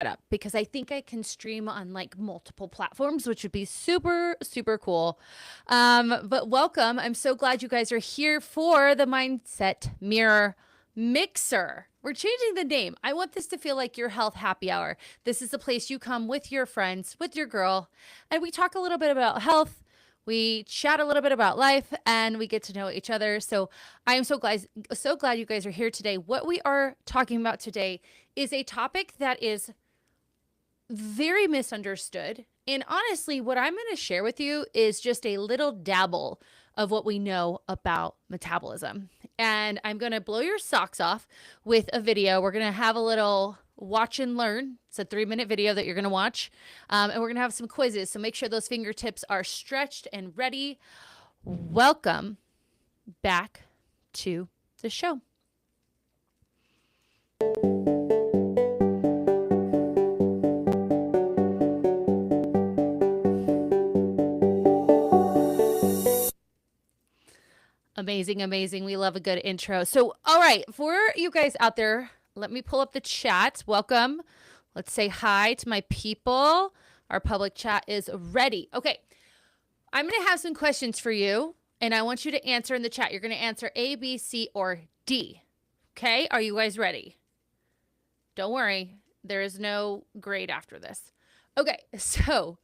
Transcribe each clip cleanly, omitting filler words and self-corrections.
up because I think I can stream on like multiple platforms, which would be super, super cool. But welcome. I'm so glad you guys are here for the Mindset Mirror Mixer. We're changing the name. I want this to feel like your health happy hour. This is the place you come with your friends, with your girl, and we talk a little bit about health. We chat a little bit about life and we get to know each other. So I am so glad you guys are here today. What we are talking about today is a topic that is very misunderstood. And honestly, what I'm going to share with you is just a little dabble of what we know about metabolism. And I'm going to blow your socks off with a video. We're going to have a little watch and learn. It's a 3-minute video that you're going to watch. And we're going to have some quizzes. So make sure those fingertips are stretched and ready. Welcome back to the show. Amazing, amazing. We love a good intro. So, all right, for you guys out there, let me pull up the chat. Welcome. Let's say hi to my people. Our public chat is ready. Okay, I'm going to have some questions for you, and I want you to answer in the chat. You're going to answer A, B, C, or D. Okay, are you guys ready? Don't worry, there is no grade after this. Okay, so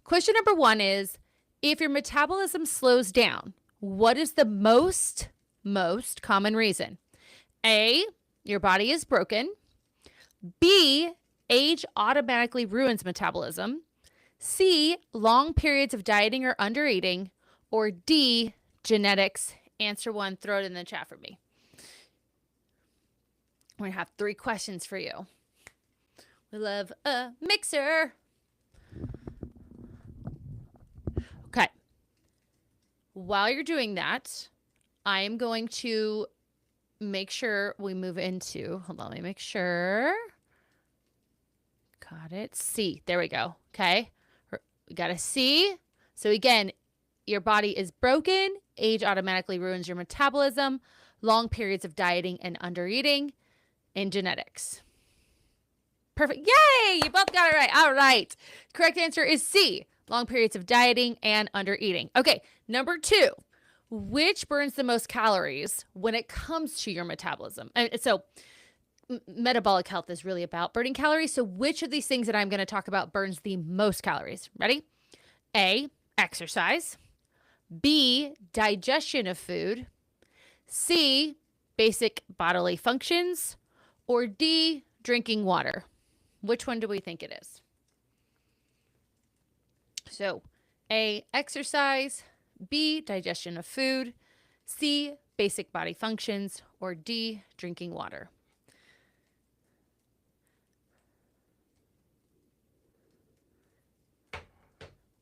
question number 1 is, if your metabolism slows down, what is the most common reason? A, your body is broken. B, age automatically ruins metabolism. C, long periods of dieting or under eating. Or D, genetics. Answer 1, throw it in the chat for me. We're going to have 3 questions for you. We love a mixer. Okay. While you're doing that, I am going to make sure we move into, hold on, let me make sure. Got it. C. There we go. Okay. We got a C. So again, your body is broken. Age automatically ruins your metabolism. Long periods of dieting and under eating. And genetics. Perfect. Yay! You both got it right. All right. Correct answer is C. Long periods of dieting and under eating. Okay. Number 2. Which burns the most calories when it comes to your metabolism? So metabolic health is really about burning calories. So which of these things that I'm going to talk about burns the most calories? Ready? A, exercise. B, digestion of food. C, basic bodily functions. Or D, drinking water. Which one do we think it is? So A, exercise. B, digestion of food. C, basic body functions. Or D, drinking water.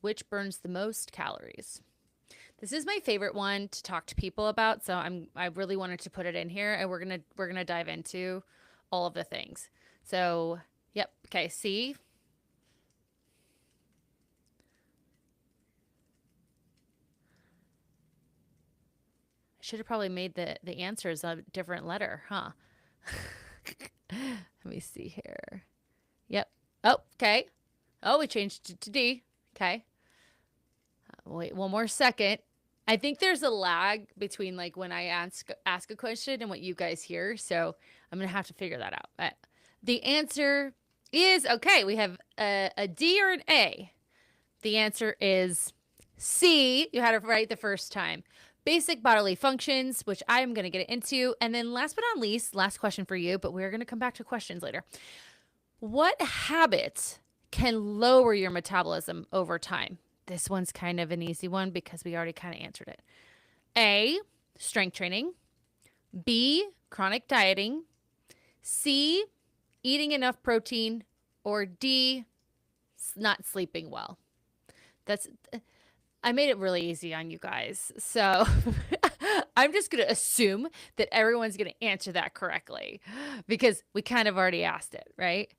Which burns the most calories? This is my favorite one to talk to people about, so I really wanted to put it in here, and we're gonna dive into all of the things. So, yep, okay, C. I should have probably made the answers a different letter, huh? Let me see here. Yep. Oh, okay. Oh, we changed it to D. Okay. Wait 1 more second. I think there's a lag between like when I ask a question and what you guys hear, so I'm gonna have to figure that out. But the answer is okay. We have a D or an A. The answer is C. You had it right the first time. Basic bodily functions, which I'm going to get into. And then last but not least, last question for you, but we're going to come back to questions later. What habits can lower your metabolism over time? This one's kind of an easy one because we already kind of answered it. A, strength training. B, chronic dieting. C, eating enough protein. Or D, not sleeping well. I made it really easy on you guys. So I'm just going to assume that everyone's going to answer that correctly because we kind of already asked it, right?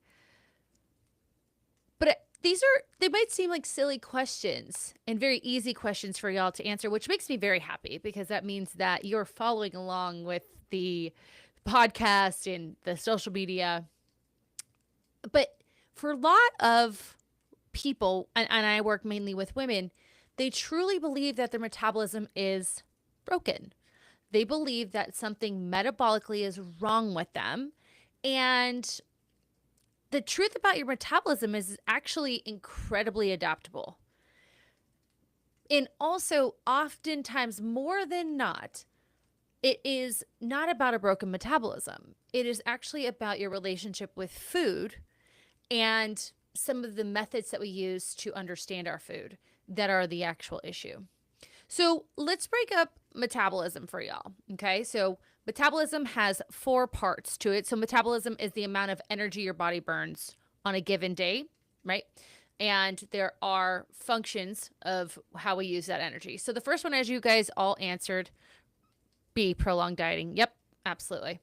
But they might seem like silly questions and very easy questions for y'all to answer, which makes me very happy because that means that you're following along with the podcast and the social media. But for a lot of people, and I work mainly with women, they truly believe that their metabolism is broken. They believe that something metabolically is wrong with them. And the truth about your metabolism is actually incredibly adaptable. And also, oftentimes, more than not, it is not about a broken metabolism. It is actually about your relationship with food and some of the methods that we use to understand our food that are the actual issue. So let's break up metabolism for y'all. Okay. So metabolism has 4 parts to it. So metabolism is the amount of energy your body burns on a given day, right? And there are functions of how we use that energy. So the first one, as you guys all answered, B, prolonged dieting. Yep, absolutely.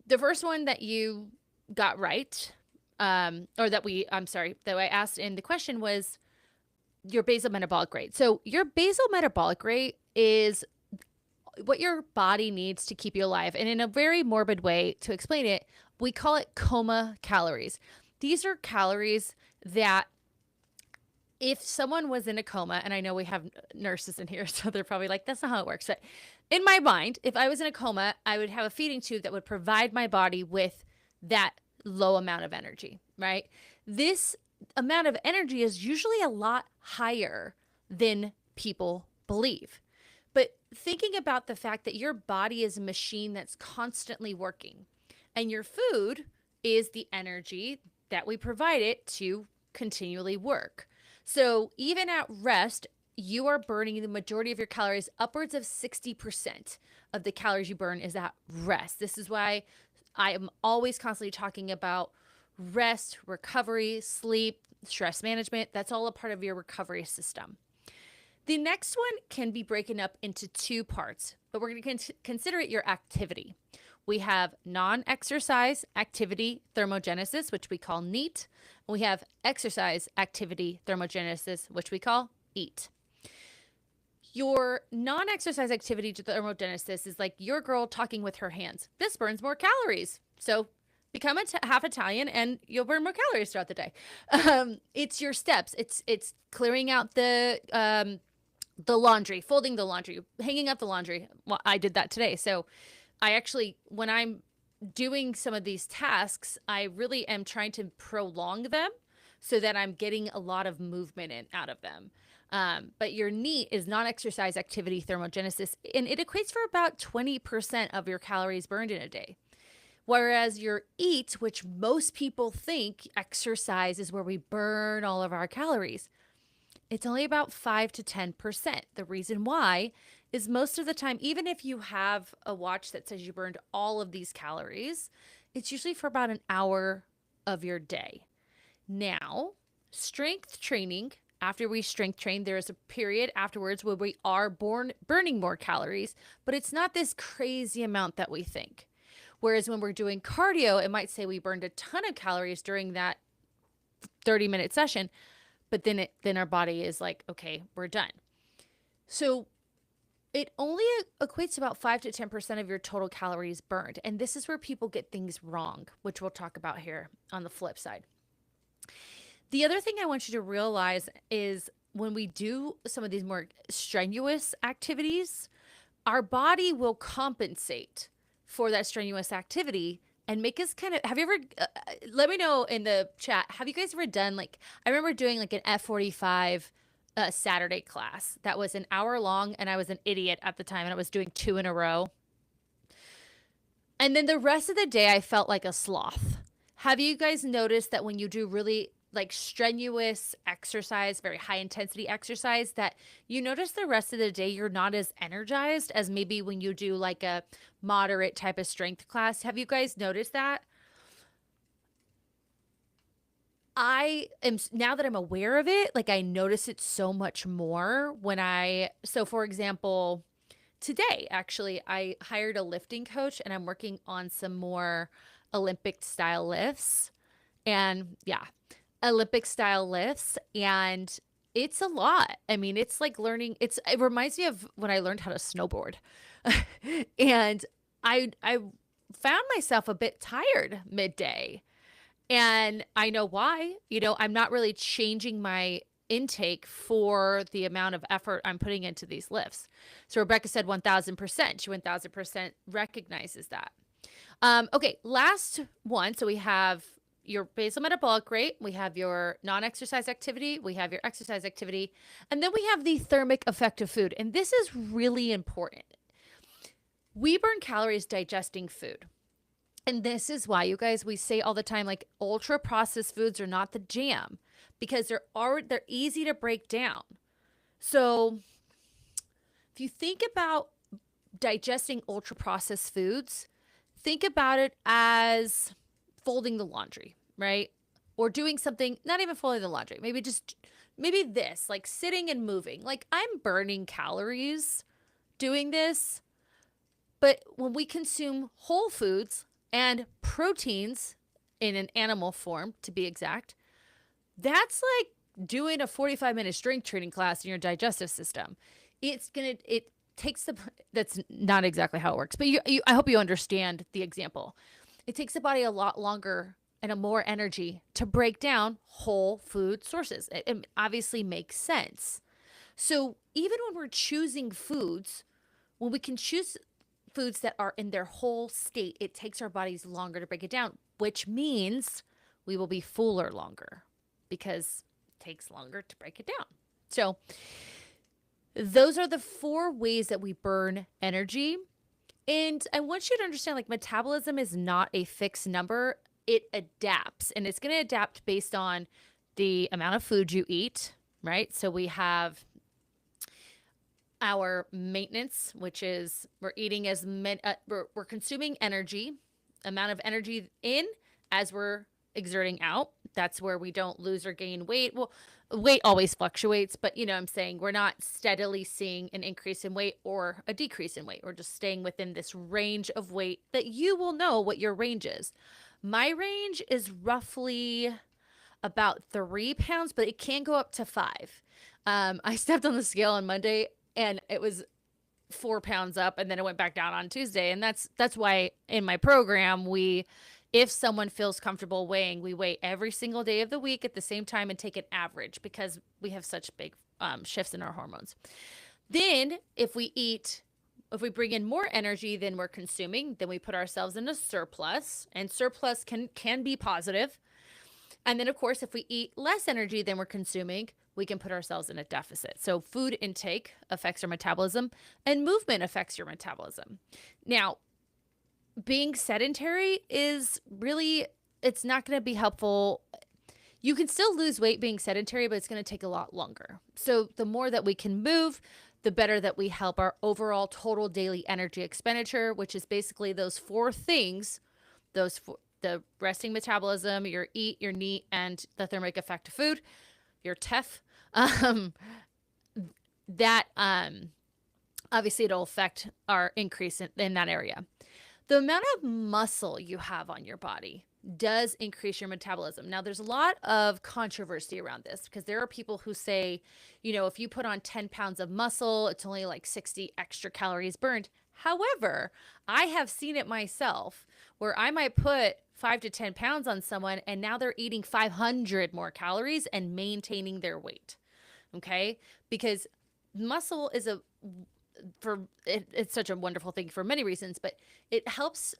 The first one that you got right, or that I asked in the question was your basal metabolic rate. So your basal metabolic rate is what your body needs to keep you alive. And in a very morbid way to explain it, we call it coma calories. These are calories that if someone was in a coma, and I know we have nurses in here, so they're probably like, that's not how it works. But in my mind, if I was in a coma, I would have a feeding tube that would provide my body with that low amount of energy, right? This amount of energy is usually a lot higher than people believe. But thinking about the fact that your body is a machine that's constantly working, and your food is the energy that we provide it to continually work. So even at rest, you are burning the majority of your calories. Upwards of 60% of the calories you burn is at rest. This is why I am always constantly talking about rest, recovery, sleep, stress management. That's all a part of your recovery system. The next one can be broken up into 2 parts, but we're going to consider it your activity. We have non-exercise activity thermogenesis, which we call NEAT. We have exercise activity thermogenesis, which we call EAT. Your non-exercise activity thermogenesis is like your girl talking with her hands. This burns more calories. So become half Italian and you'll burn more calories throughout the day. It's your steps. It's clearing out the laundry, folding the laundry, hanging up the laundry. Well, I did that today. So I actually, when I'm doing some of these tasks, I really am trying to prolong them so that I'm getting a lot of movement out of them. But your NEAT is non-exercise activity thermogenesis, and it equates for about 20% of your calories burned in a day. Whereas your EAT, which most people think exercise is where we burn all of our calories, it's only about 5 to 10%. The reason why is most of the time, even if you have a watch that says you burned all of these calories, it's usually for about an hour of your day. Now, strength training, after we strength train, there is a period afterwards where we are burning more calories, but it's not this crazy amount that we think. Whereas when we're doing cardio, it might say we burned a ton of calories during that 30-minute session, but then our body is like, okay, we're done. So it only equates to about 5 to 10% of your total calories burned. And this is where people get things wrong, which we'll talk about here on the flip side. The other thing I want you to realize is when we do some of these more strenuous activities, our body will compensate for that strenuous activity and make us kind of, have you ever, let me know in the chat, have you guys ever done I remember doing an F45 Saturday class that was an hour long, and I was an idiot at the time and I was doing 2 in a row. And then the rest of the day I felt like a sloth. Have you guys noticed that when you do really strenuous exercise, very high intensity exercise, that you notice the rest of the day you're not as energized as maybe when you do a moderate type of strength class? Have you guys noticed that? I am, now that I'm aware of it, I notice it so much more so for example, today, actually, I hired a lifting coach and I'm working on some more Olympic style lifts. And yeah, Olympic style lifts. And it's a lot. I mean, it's like learning, it reminds me of when I learned how to snowboard. And I found myself a bit tired midday. And I know why. I'm not really changing my intake for the amount of effort I'm putting into these lifts. So Rebecca said 1000%. She 1000% recognizes that. Okay, last one. So we have your basal metabolic rate, we have your non-exercise activity, we have your exercise activity, and then we have the thermic effect of food. And this is really important. We burn calories digesting food. And this is why, you guys, we say all the time, like, ultra processed foods are not the jam, because they're easy to break down. So if you think about digesting ultra processed foods, think about it as folding the laundry, right? Or doing something, not even folding the laundry, maybe this, like sitting and moving. Like, I'm burning calories doing this, but when we consume whole foods and proteins in an animal form, to be exact, that's like doing a 45-minute strength training class in your digestive system. It takes that's not exactly how it works, but I hope you understand the example. It takes the body a lot longer and a more energy to break down whole food sources. It obviously makes sense. So even when we're choosing foods, when we can choose foods that are in their whole state, it takes our bodies longer to break it down, which means we will be fuller longer because it takes longer to break it down. So those are the 4 ways that we burn energy. And I want you to understand, like, metabolism is not a fixed number. It adapts, and it's going to adapt based on the amount of food you eat, right? So we have our maintenance, which is we're eating we're consuming energy, amount of energy in as we're exerting out. That's where we don't lose or gain weight. Well, weight always fluctuates, but I'm saying we're not steadily seeing an increase in weight or a decrease in weight. We're just staying within this range of weight that you will know what your range is. My range is roughly about 3 pounds, but it can go up to 5. I stepped on the scale on Monday and it was 4 pounds up, and then it went back down on Tuesday. And that's why in my program, if someone feels comfortable weighing, we weigh every single day of the week at the same time and take an average, because we have such big shifts in our hormones. Then if we bring in more energy than we're consuming, then we put ourselves in a surplus, and surplus can be positive. And then, of course, if we eat less energy than we're consuming, we can put ourselves in a deficit. So food intake affects our metabolism, and movement affects your metabolism. Now, being sedentary it's not going to be helpful. You can still lose weight being sedentary, but it's going to take a lot longer. So the more that we can move, the better that we help our overall total daily energy expenditure, which is basically those 4 things, the resting metabolism, your eat, your NEAT, and the thermic effect of food, your TEF. That obviously it'll affect our increase in that area. The amount of muscle you have on your body does increase your metabolism. Now, there's a lot of controversy around this, because there are people who say, if you put on 10 pounds of muscle, it's only like 60 extra calories burned. However, I have seen it myself where I might put 5 to 10 pounds on someone, and now they're eating 500 more calories and maintaining their weight. Okay? Because muscle is it's such a wonderful thing for many reasons, but it helps.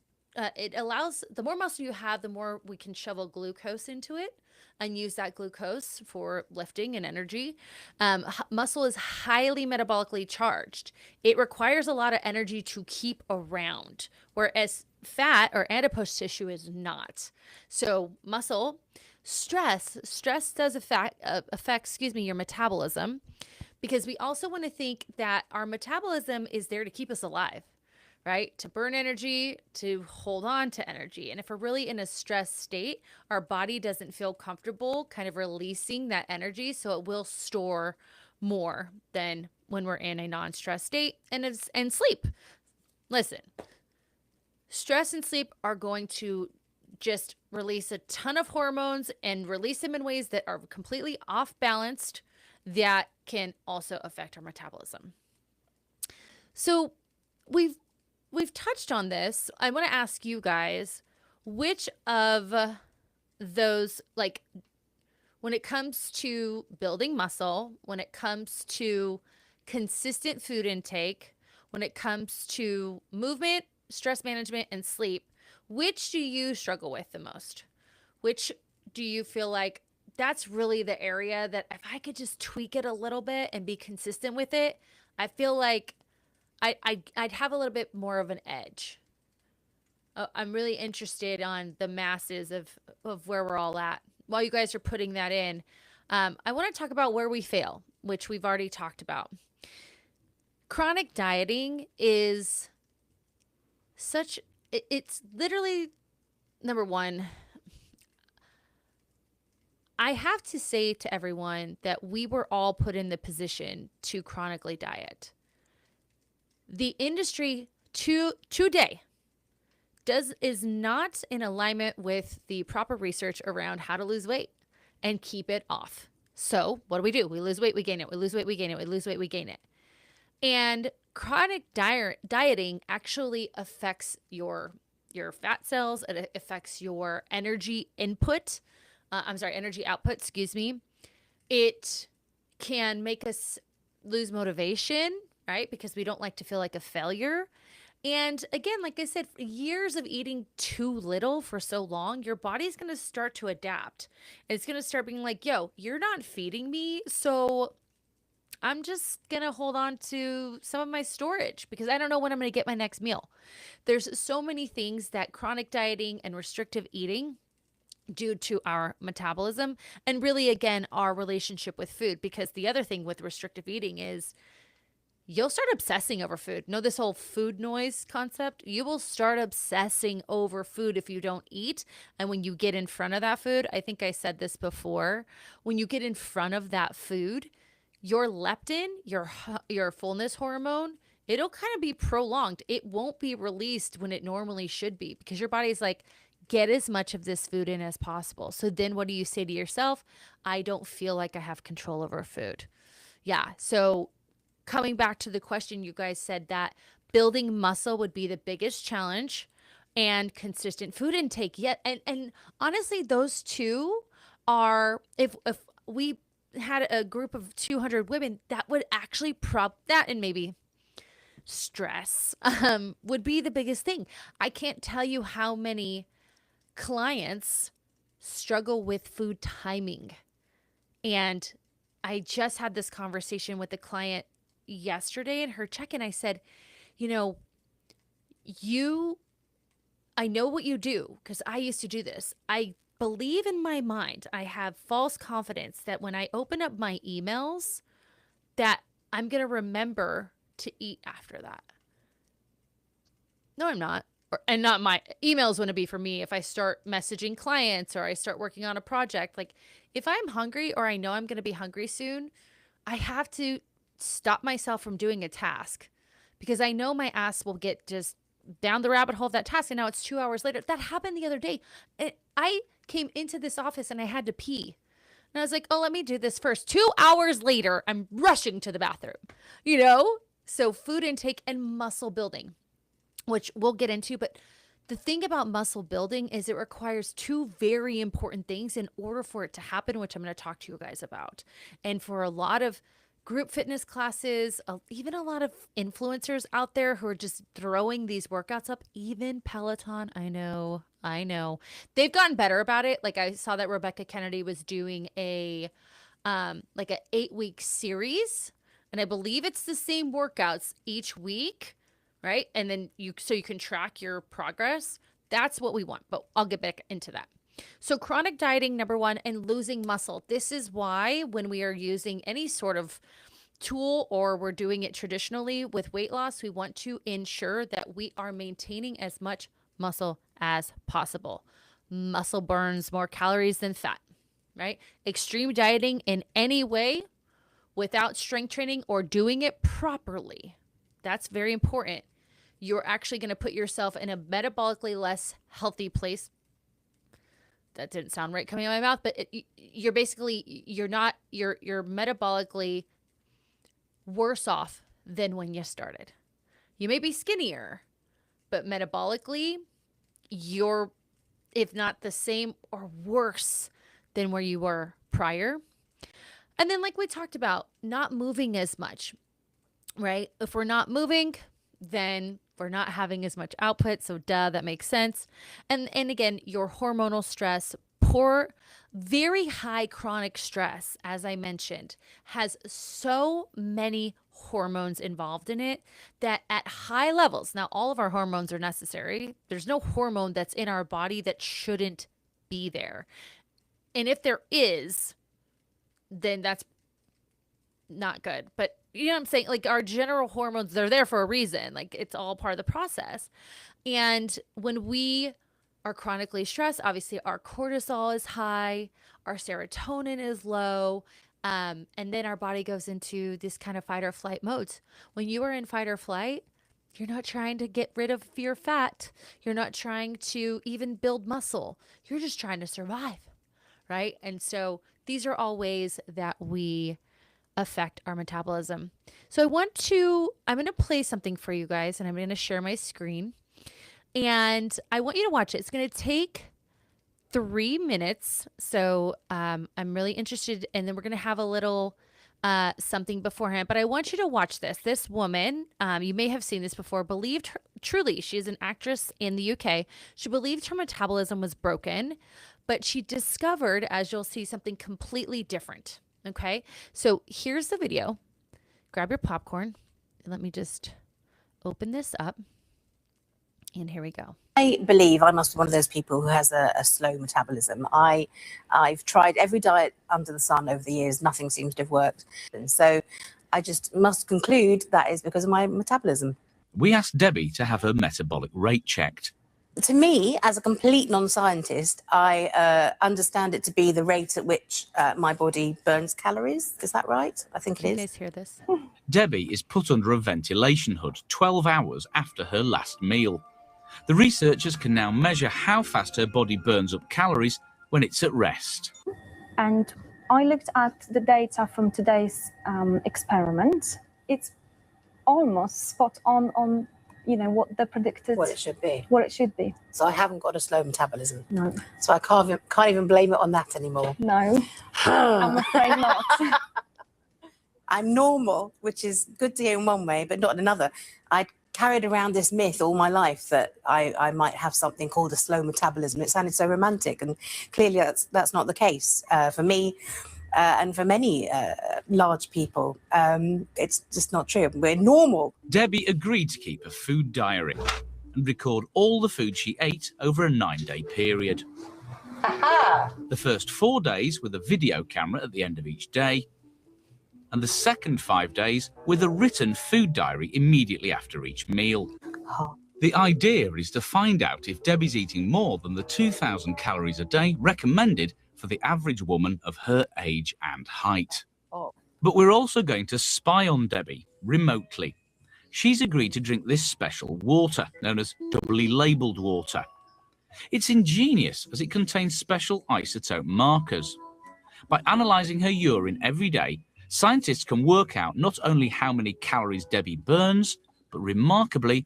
It allows, the more muscle you have, the more we can shovel glucose into it and use that glucose for lifting and energy. Muscle is highly metabolically charged. It requires a lot of energy to keep around, whereas fat or adipose tissue is not. So muscle stress does affect your metabolism, because we also want to think that our metabolism is there to keep us alive, right? To burn energy, to hold on to energy. And if we're really in a stressed state, our body doesn't feel comfortable kind of releasing that energy. So it will store more than when we're in a non-stress state. And sleep. Listen, stress and sleep are going to just release a ton of hormones and release them in ways that are completely off balanced, that can also affect our metabolism. So we've touched on this. I want to ask you guys, which of those, like, when it comes to building muscle, when it comes to consistent food intake, when it comes to movement, stress management, and sleep, which do you struggle with the most? Which do you feel like that's really the area that if I could just tweak it a little bit and be consistent with it, I feel like I'd have a little bit more of an edge. I'm really interested on the masses of where we're all at. While you guys are putting that in, I want to talk about where we fail, which we've already talked about. Chronic dieting is it's literally, number one, I have to say to everyone that we were all put in the position to chronically diet. The industry today is not in alignment with the proper research around how to lose weight and keep it off. So what do? We lose weight, we gain it. We lose weight, we gain it. We lose weight, we gain it. And chronic dieting actually affects your fat cells. It affects your energy input. Energy output, excuse me. It can make us lose motivation, right? Because we don't like to feel like a failure. And again, like I said, years of eating too little for so long, your body's going to start to adapt. It's going to start being like, yo, you're not feeding me. So I'm just going to hold on to some of my storage because I don't know when I'm going to get my next meal. There's so many things that chronic dieting and restrictive eating due to our metabolism and really, again, our relationship with food. Because the other thing with restrictive eating is you'll start obsessing over food. Know this whole food noise concept? You will start obsessing over food if you don't eat. And when you get in front of that food, I think I said this before, when you get in front of that food, your leptin, your fullness hormone, it'll kind of be prolonged. It won't be released when it normally should be because your body's like, get as much of this food in as possible. So then what do you say to yourself? I don't feel like I have control over food. Yeah. So coming back to the question, you guys said that building muscle would be the biggest challenge and consistent food intake. Yet, and honestly, those two are, if we had a group of 200 women, that would actually that, and maybe stress would be the biggest thing. I can't tell you how many clients struggle with food timing. And I just had this conversation with a client yesterday in her check-in. I said, you know, I know what you do because I used to do this. I believe in my mind, I have false confidence that when I open up my emails, that I'm going to remember to eat after that. No, I'm not. And not my emails wouldn't be for me if I start messaging clients or I start working on a project. Like if I'm hungry or I know I'm going to be hungry soon, I have to stop myself from doing a task because I know my ass will get just down the rabbit hole of that task. And now it's 2 hours later. That happened the other day. I came into this office and I had to pee. And I was like, oh, let me do this first. 2 hours later, I'm rushing to the bathroom, you know? So food intake and muscle building, which we'll get into. But the thing about muscle building is it requires two very important things in order for it to happen, which I'm going to talk to you guys about. And for a lot of group fitness classes, even a lot of influencers out there who are just throwing these workouts up, even Peloton, I know. They've gotten better about it. Like I saw that Rebecca Kennedy was doing like an 8-week series. And I believe it's the same workouts each week. Right? And then you can track your progress. That's what we want, but I'll get back into that. So chronic dieting, number one, and losing muscle. This is why when we are using any sort of tool or we're doing it traditionally with weight loss, we want to ensure that we are maintaining as much muscle as possible. Muscle burns more calories than fat, right? Extreme dieting in any way without strength training or doing it properly, that's very important. You're actually going to put yourself in a metabolically less healthy place. That didn't sound right coming out of my mouth, but you're metabolically worse off than when you started. You may be skinnier, but metabolically, you're if not the same or worse than where you were prior. And then, like we talked about, not moving as much, right? If we're not moving, then we're not having as much output. So duh, that makes sense. And again, your hormonal stress, poor, very high chronic stress, as I mentioned, has so many hormones involved in it that at high levels, now all of our hormones are necessary. There's no hormone that's in our body that shouldn't be there. And if there is, then that's not good. But you know what I'm saying? Like our general hormones, they're there for a reason. Like it's all part of the process. And when we are chronically stressed, obviously our cortisol is high, our serotonin is low, and then our body goes into this kind of fight or flight modes. When you are in fight or flight, you're not trying to get rid of your fat. You're not trying to even build muscle. You're just trying to survive, right? And so these are all ways that we affect our metabolism. So I'm going to play something for you guys, and I'm going to share my screen. And I want you to watch it. It's going to take 3 minutes. So I'm really interested. And then we're going to have a little something beforehand. But I want you to watch this. This woman, you may have seen this before, believed her, truly, she is an actress in the UK. She believed her metabolism was broken, but she discovered, as you'll see, something completely different. Okay, so here's the video. Grab your popcorn and let me just open this up. And here we go. I believe I must be one of those people who has a slow metabolism. I've tried every diet under the sun over the years. Nothing seems to have worked. And so I just must conclude that is because of my metabolism. We asked Debbie to have her metabolic rate checked. To me, as a complete non-scientist, I understand it to be the rate at which my body burns calories. Is that right? I think it is. You guys hear this? Debbie is put under a ventilation hood 12 hours after her last meal. The researchers can now measure how fast her body burns up calories when it's at rest. And I looked at the data from today's experiment. It's almost spot on what the predicted, what it should be. What it should be. So I haven't got a slow metabolism. No. So I can't even blame it on that anymore. No, I'm afraid not. I'm normal, which is good to hear in one way, but not in another. I carried around this myth all my life that I might have something called a slow metabolism. It sounded so romantic, and clearly that's not the case for me. And for many large people, it's just not true. We're normal. Debbie agreed to keep a food diary and record all the food she ate over a 9-day period. The first 4 days with a video camera at the end of each day, and the second 5 days with a written food diary immediately after each meal. The idea is to find out if Debbie's eating more than the 2,000 calories a day recommended for the average woman of her age and height. But we're also going to spy on Debbie remotely. She's agreed to drink this special water, known as doubly labelled water. It's ingenious as it contains special isotope markers. By analysing her urine every day, scientists can work out not only how many calories Debbie burns, but remarkably,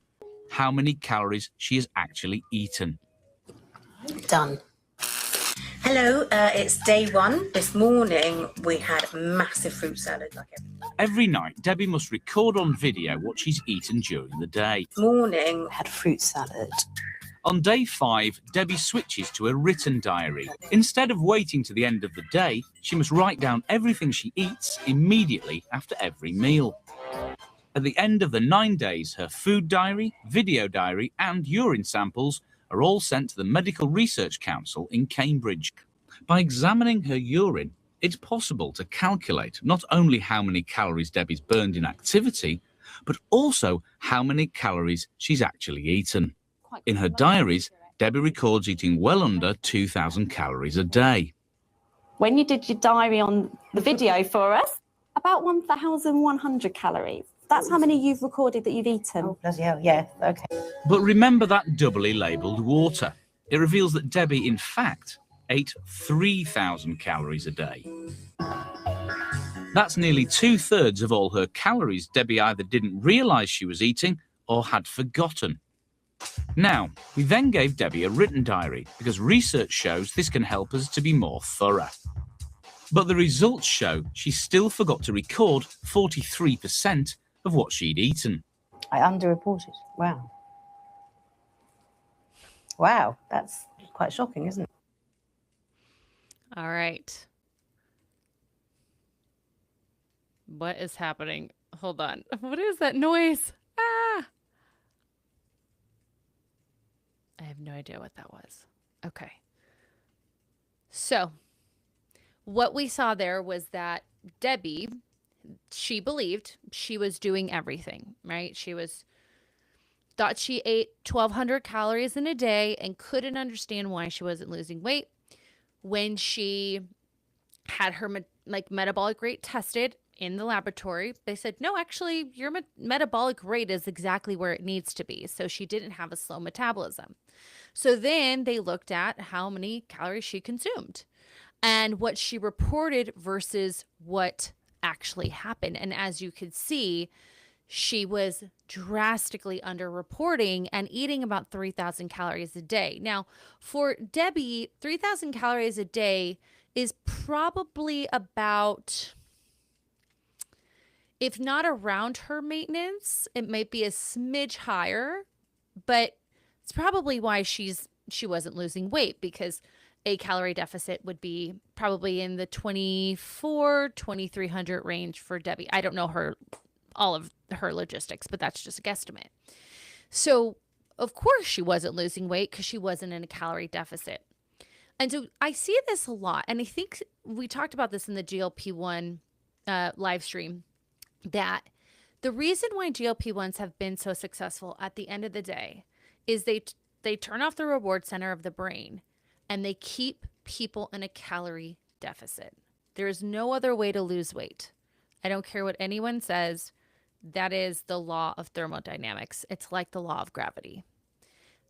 how many calories she has actually eaten. Done. Hello, it's day one. This morning we had a massive fruit salad like Every night, Debbie must record on video what she's eaten during the day. Morning we had fruit salad. On day 5, Debbie switches to a written diary. Instead of waiting to the end of the day, she must write down everything she eats immediately after every meal. At the end of the 9 days, her food diary, video diary and urine samples are all sent to the Medical Research Council in Cambridge. By examining her urine, it's possible to calculate not only how many calories Debbie's burned in activity, but also how many calories she's actually eaten. In her diaries, Debbie records eating well under 2,000 calories a day. When you did your diary on the video for us, about 1,100 calories. That's how many you've recorded that you've eaten. Oh, bloody hell, yeah, okay. But remember that doubly labelled water. It reveals that Debbie, in fact, ate 3,000 calories a day. That's nearly 2/3 of all her calories Debbie either didn't realise she was eating or had forgotten. Now, we then gave Debbie a written diary because research shows this can help us to be more thorough. But the results show she still forgot to record 43% of what she'd eaten. I underreported. Wow. Wow, that's quite shocking, isn't it? All right. What is happening? Hold on. What is that noise? Ah! I have no idea what that was. Okay. So, what we saw there was that Debbie, she believed she was doing everything, right? Thought she ate 1,200 calories in a day and couldn't understand why she wasn't losing weight. When she had her metabolic rate tested in the laboratory, they said, no, actually, your metabolic rate is exactly where it needs to be. So she didn't have a slow metabolism. So then they looked at how many calories she consumed and what she reported versus what actually happened. And as you could see, she was drastically underreporting and eating about 3,000 calories a day. Now, for Debbie, 3,000 calories a day is probably about, if not around her maintenance, it might be a smidge higher, but it's probably why she wasn't losing weight, because a calorie deficit would be probably in the 2,300 range for Debbie. I don't know all of her logistics, but that's just a guesstimate. So of course she wasn't losing weight because she wasn't in a calorie deficit. And so I see this a lot. And I think we talked about this in the GLP-1 live stream, that the reason why GLP-1s have been so successful at the end of the day is they turn off the reward center of the brain and they keep people in a calorie deficit. There is no other way to lose weight. I don't care what anyone says. That is the law of thermodynamics. It's like the law of gravity.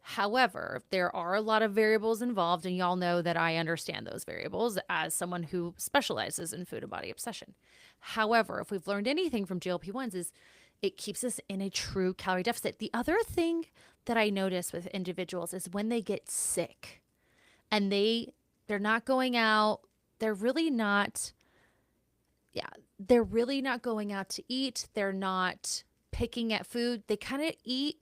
However, there are a lot of variables involved, and y'all know that I understand those variables as someone who specializes in food and body obsession. However, if we've learned anything from GLP-1s is it keeps us in a true calorie deficit. The other thing that I notice with individuals is when they get sick and they're not going out, they're really not going out to eat. They're not picking at food. They kind of eat.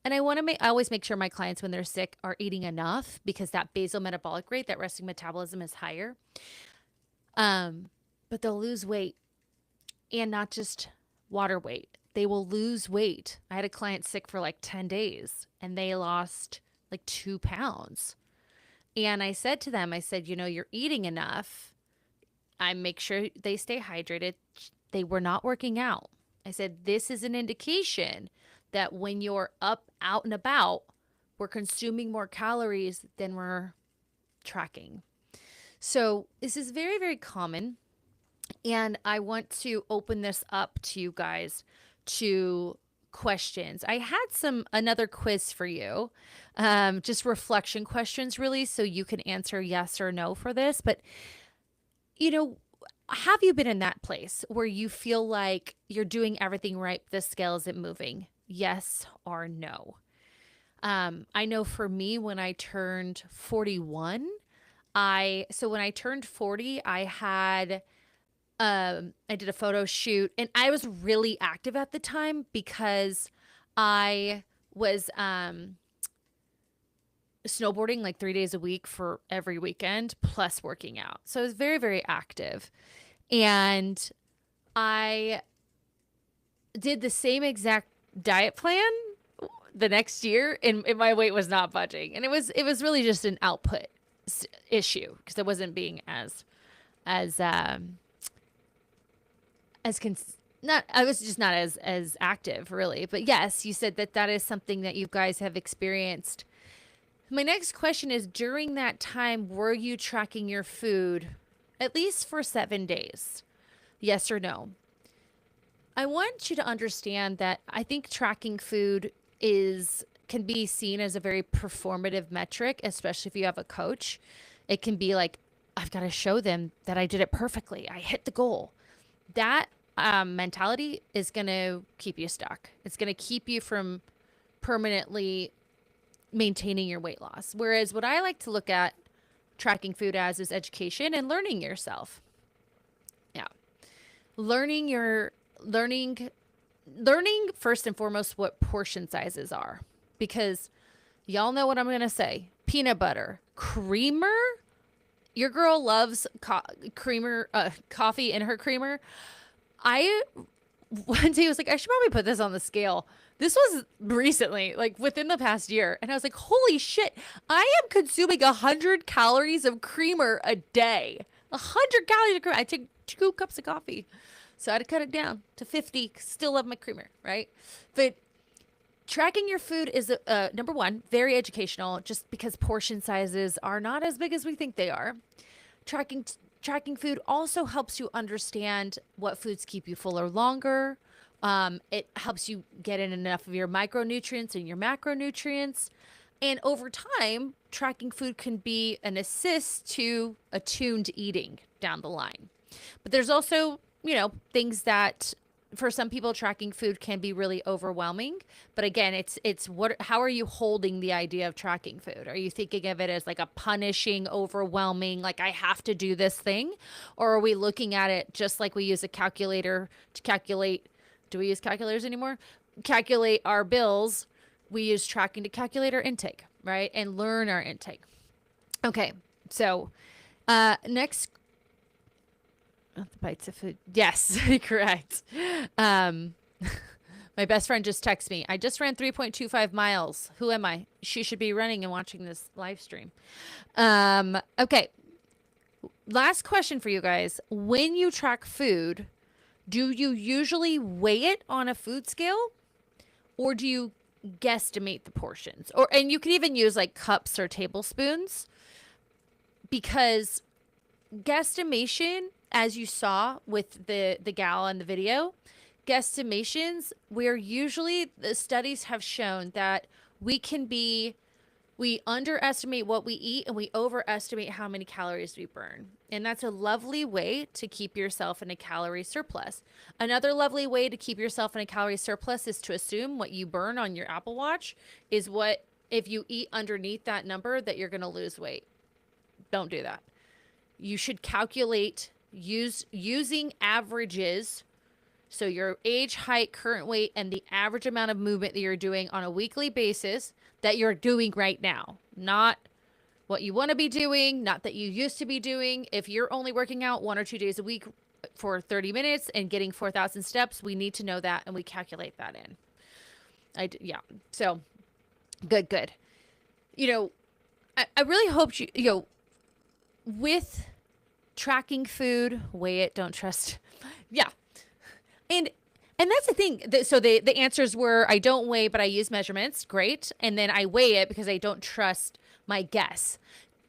And I always make sure my clients, when they're sick, are eating enough, because that basal metabolic rate, that resting metabolism, is higher. But they'll lose weight, and not just water weight. They will lose weight. I had a client sick for like 10 days and they lost like 2 pounds. And I said to them, you're eating enough. I make sure they stay hydrated. They were not working out. I said, this is an indication that when you're out and about, we're consuming more calories than we're tracking. So this is very, very common. And I want to open this up to you guys to questions. I had another quiz for you, just reflection questions, really, so you can answer yes or no for this. But, have you been in that place where you feel like you're doing everything right, the scale isn't moving? Yes or no? I know for me, when I turned 41, when I turned 40, I did a photo shoot, and I was really active at the time because I was snowboarding like 3 days a week for every weekend, plus working out. So I was very, very active. And I did the same exact diet plan the next year, and my weight was not budging. And it was really just an output issue, because I wasn't being I was just not as active, really. But yes, you said that is something that you guys have experienced. My next question is, during that time, were you tracking your food at least for 7 days? Yes or no? I want you to understand that I think tracking food can be seen as a very performative metric, especially if you have a coach. It can be like, I've got to show them that I did it perfectly. I hit the goal. That mentality is going to keep you stuck. It's going to keep you from permanently maintaining your weight loss. Whereas what I like to look at tracking food as is education and learning yourself. Yeah. Learning first and foremost what portion sizes are, because y'all know what I'm going to say. Peanut butter, creamer. Your girl loves coffee in her creamer. I one day was like, I should probably put this on the scale. This was recently, like within the past year. And I was like, holy shit, I am consuming 100 calories of creamer a day. 100 calories of creamer. I take 2 cups of coffee. So I had to cut it down to 50. Still love my creamer, right? But tracking your food is, number one, very educational, just because portion sizes are not as big as we think they are. Tracking food also helps you understand what foods keep you fuller longer. It helps you get in enough of your micronutrients and your macronutrients. And over time, tracking food can be an assist to attuned eating down the line. But there's also, things that for some people tracking food can be really overwhelming. But again, how are you holding the idea of tracking food? Are you thinking of it as like a punishing, overwhelming, like I have to do this thing? Or are we looking at it just like we use a calculator to calculate? Do we use calculators anymore? Calculate our bills. We use tracking to calculate our intake, right? And learn our intake. Okay. So, next, the bites of food. Yes, correct. My best friend just texted me. I just ran 3.25 miles. Who am I? She should be running and watching this live stream. Okay. Last question for you guys. When you track food, do you usually weigh it on a food scale, or do you guesstimate the portions? And you can even use like cups or tablespoons, because guesstimation, as you saw with the gal in the video, guesstimations, where usually the studies have shown that we underestimate what we eat and we overestimate how many calories we burn. And that's a lovely way to keep yourself in a calorie surplus. Another lovely way to keep yourself in a calorie surplus is to assume what you burn on your Apple Watch is what, if you eat underneath that number, that you're going to lose weight. Don't do that. You should calculate using averages. So your age, height, current weight, and the average amount of movement that you're doing on a weekly basis that you're doing right now. Not what you want to be doing, not that you used to be doing. If you're only working out 1 or 2 days a week for 30 minutes and getting 4,000 steps, we need to know that, and we calculate that in. Yeah. So good. I really hope with tracking food, weigh it, don't trust. Yeah. And that's the thing. So the answers were, I don't weigh, but I use measurements. Great. And then I weigh it because I don't trust my guess.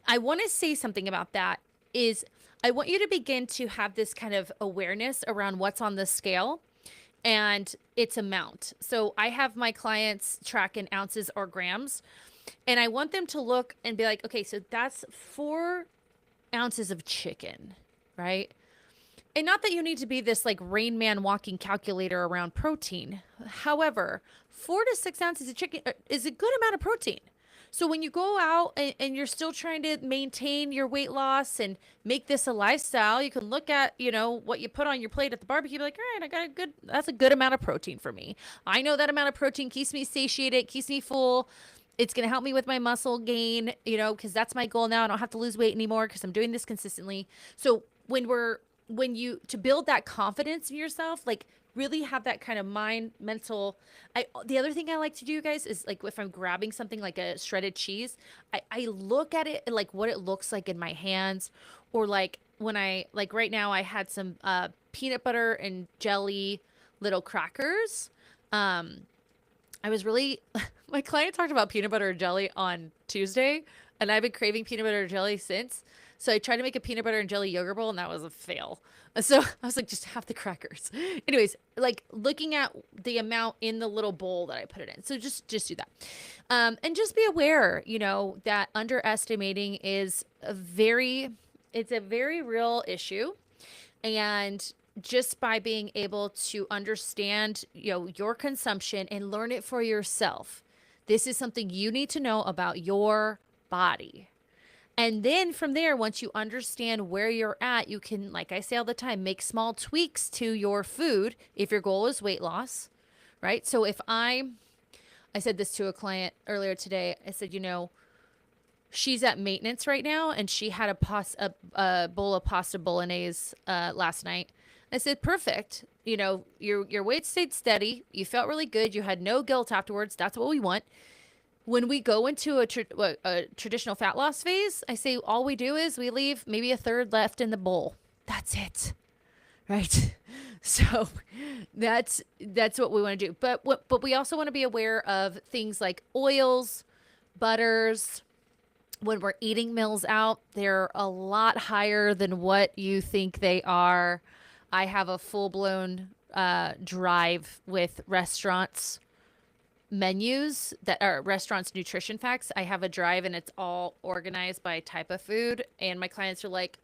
I want to say something about that is I want you to begin to have this kind of awareness around what's on the scale and its amount. So I have my clients track in ounces or grams, and I want them to look and be like, okay, so that's 4 ounces of chicken, right? And not that you need to be this like Rain Man walking calculator around protein. However, 4 to 6 ounces of chicken is a good amount of protein. So when you go out and you're still trying to maintain your weight loss and make this a lifestyle, you can look at, what you put on your plate at the barbecue, be like, all right, that's a good amount of protein for me. I know that amount of protein keeps me satiated, keeps me full. It's going to help me with my muscle gain, because that's my goal now. I don't have to lose weight anymore because I'm doing this consistently. So to build that confidence in yourself, like really have that kind of the other thing I like to do, guys, is like if I'm grabbing something like a shredded cheese, I look at it like what it looks like in my hands, or like when right now I had some peanut butter and jelly little crackers. I was really, my client talked about peanut butter and jelly on Tuesday, and I've been craving peanut butter and jelly since. So I tried to make a peanut butter and jelly yogurt bowl, and that was a fail. So I was like, just have the crackers. Anyways, like looking at the amount in the little bowl that I put it in. So just do that. And just be aware, that underestimating is it's a very real issue. And just by being able to understand, your consumption and learn it for yourself, This is something you need to know about your body. And then from there, once you understand where you're at, you can, like I say all the time, make small tweaks to your food if your goal is weight loss, right? So if I said this to a client earlier today, I said, you know, she's at maintenance right now, and she had a bowl of pasta bolognese last night. I said, perfect. You know, your weight stayed steady. You felt really good. You had no guilt afterwards. That's what we want. When we go into a traditional fat loss phase, I say all we do is we leave maybe a third left in the bowl. That's it, right? So that's what we want to do. But we also want to be aware of things like oils, butters. When we're eating meals out, they're a lot higher than what you think they are. I have a full-blown drive with restaurants menus that are restaurants nutrition facts. I have a drive, and it's all organized by type of food, and my clients are like,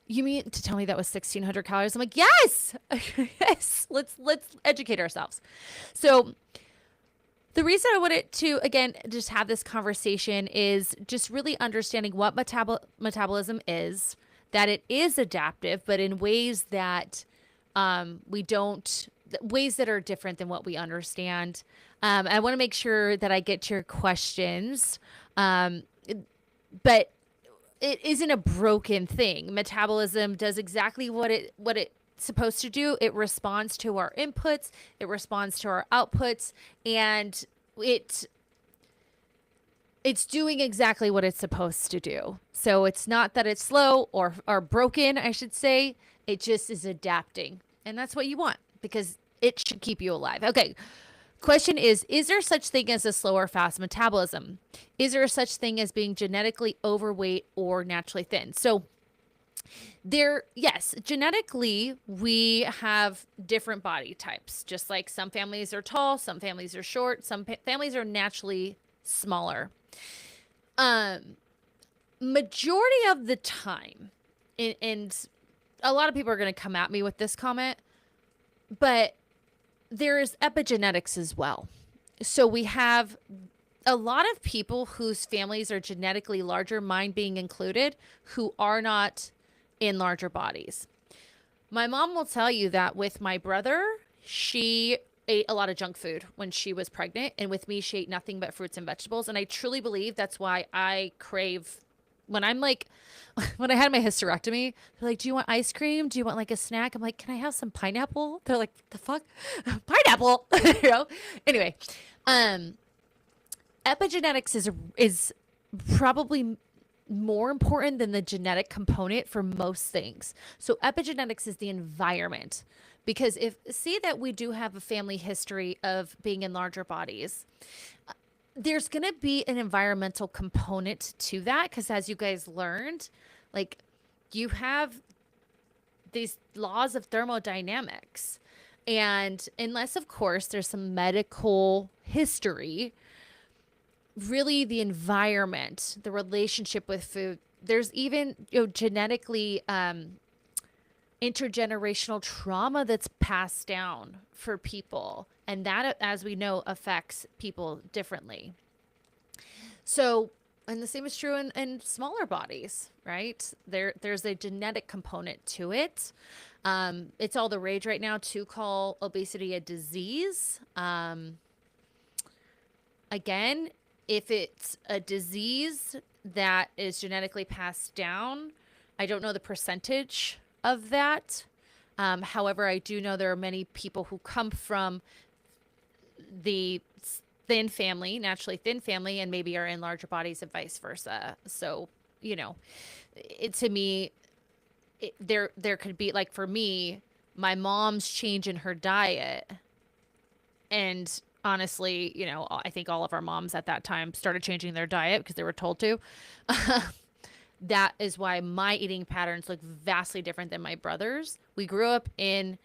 you mean to tell me that was 1,600 calories? I'm like, yes. Yes, let's educate ourselves. So the reason I wanted to, again, just have this conversation is just really understanding what metabolism is, that it is adaptive, but in ways that ways that are different than what we understand. I want to make sure that I get to your questions, but it isn't a broken thing. Metabolism does exactly what it's supposed to do. It responds to our inputs, it responds to our outputs, and it's doing exactly what it's supposed to do. So it's not that it's slow or broken, I should say. It just is adapting. And that's what you want, because it should keep you alive. Okay. Question is there such thing as a slow or fast metabolism? Is there such thing as being genetically overweight or naturally thin? So yes, genetically, we have different body types. Just like some families are tall, some families are short, some families are naturally smaller. Majority of the time, and a lot of people are going to come at me with this comment, but there is epigenetics as well. So we have a lot of people whose families are genetically larger, mine being included, who are not in larger bodies. My mom will tell you that with my brother, she ate a lot of junk food when she was pregnant, and with me, she ate nothing but fruits and vegetables. And I truly believe that's why I crave, when I had my hysterectomy, they're like, do you want ice cream? Do you want like a snack? I'm like, can I have some pineapple? They're like, the fuck? Pineapple? You know? Anyway, epigenetics is probably more important than the genetic component for most things. So epigenetics is the environment, because say that we do have a family history of being in larger bodies, there's going to be an environmental component to that, because as you guys learned, like, you have these laws of thermodynamics, and unless of course there's some medical history, really the environment, the relationship with food, there's even, genetically intergenerational trauma that's passed down for people, and that, as we know, affects people differently. So, and the same is true in smaller bodies, right? There's a genetic component to it. It's all the rage right now to call obesity a disease. Again, if it's a disease that is genetically passed down, I don't know the percentage of that. However, I do know there are many people who come from the thin family, naturally thin family, and maybe are in larger bodies and vice versa. So, to me, there could be, like, for me, my mom's change in her diet, and honestly, I think all of our moms at that time started changing their diet because they were told to. That is why my eating patterns look vastly different than my brother's. We grew up in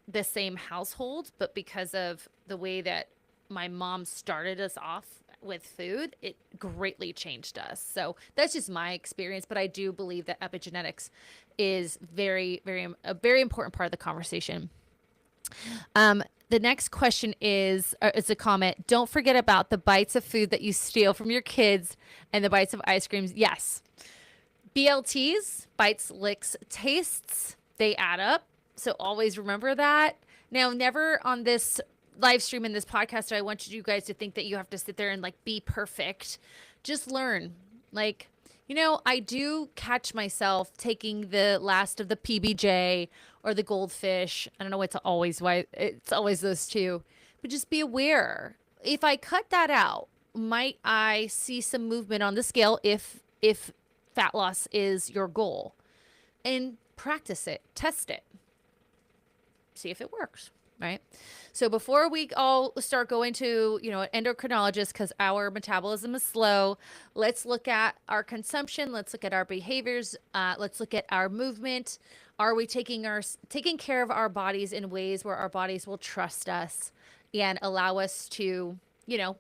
the same household, but because of the way that my mom started us off with food, it greatly changed us. So that's just my experience, but I do believe that epigenetics is a very important part of the conversation. the next question is a comment. Don't forget about the bites of food that you steal from your kids and the bites of ice creams. Yes. BLTs, bites, licks, tastes, they add up. So always remember that. Now, never on this live stream in this podcast do I want you guys to think that you have to sit there and like be perfect. Just learn. Like, you know, I do catch myself taking the last of the PBJ or the goldfish. I don't know, it's always those two. But just be aware. If I cut that out, might I see some movement on the scale if fat loss is your goal? And practice it, test it. See if it works, right? So before we all start going to, you know, an endocrinologist because our metabolism is slow, let's look at our consumption. Let's look at our behaviors. Let's look at our movement. Are we taking care of our bodies in ways where our bodies will trust us and allow us to, you know,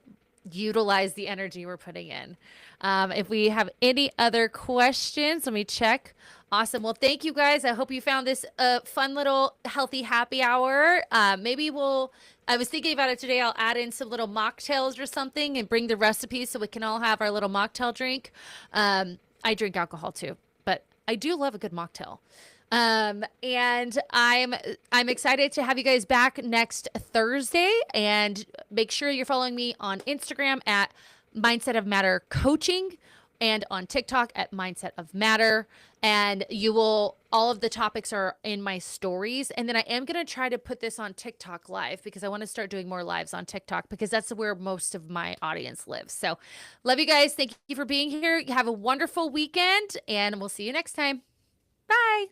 utilize the energy we're putting in? If we have any other questions, let me check. Awesome. Well, thank you guys. I hope you found this fun little healthy happy hour. Maybe I was thinking about it today. I'll add in some little mocktails or something and bring the recipes so we can all have our little mocktail drink. I drink alcohol too, but I do love a good mocktail. And I'm excited to have you guys back next Thursday, and make sure you're following me on Instagram at Mindset of Matter Coaching and on TikTok at Mindset of Matter. And all of the topics are in my stories. And then I am going to try to put this on TikTok live because I want to start doing more lives on TikTok because that's where most of my audience lives. So love you guys. Thank you for being here. You have a wonderful weekend and we'll see you next time. Bye.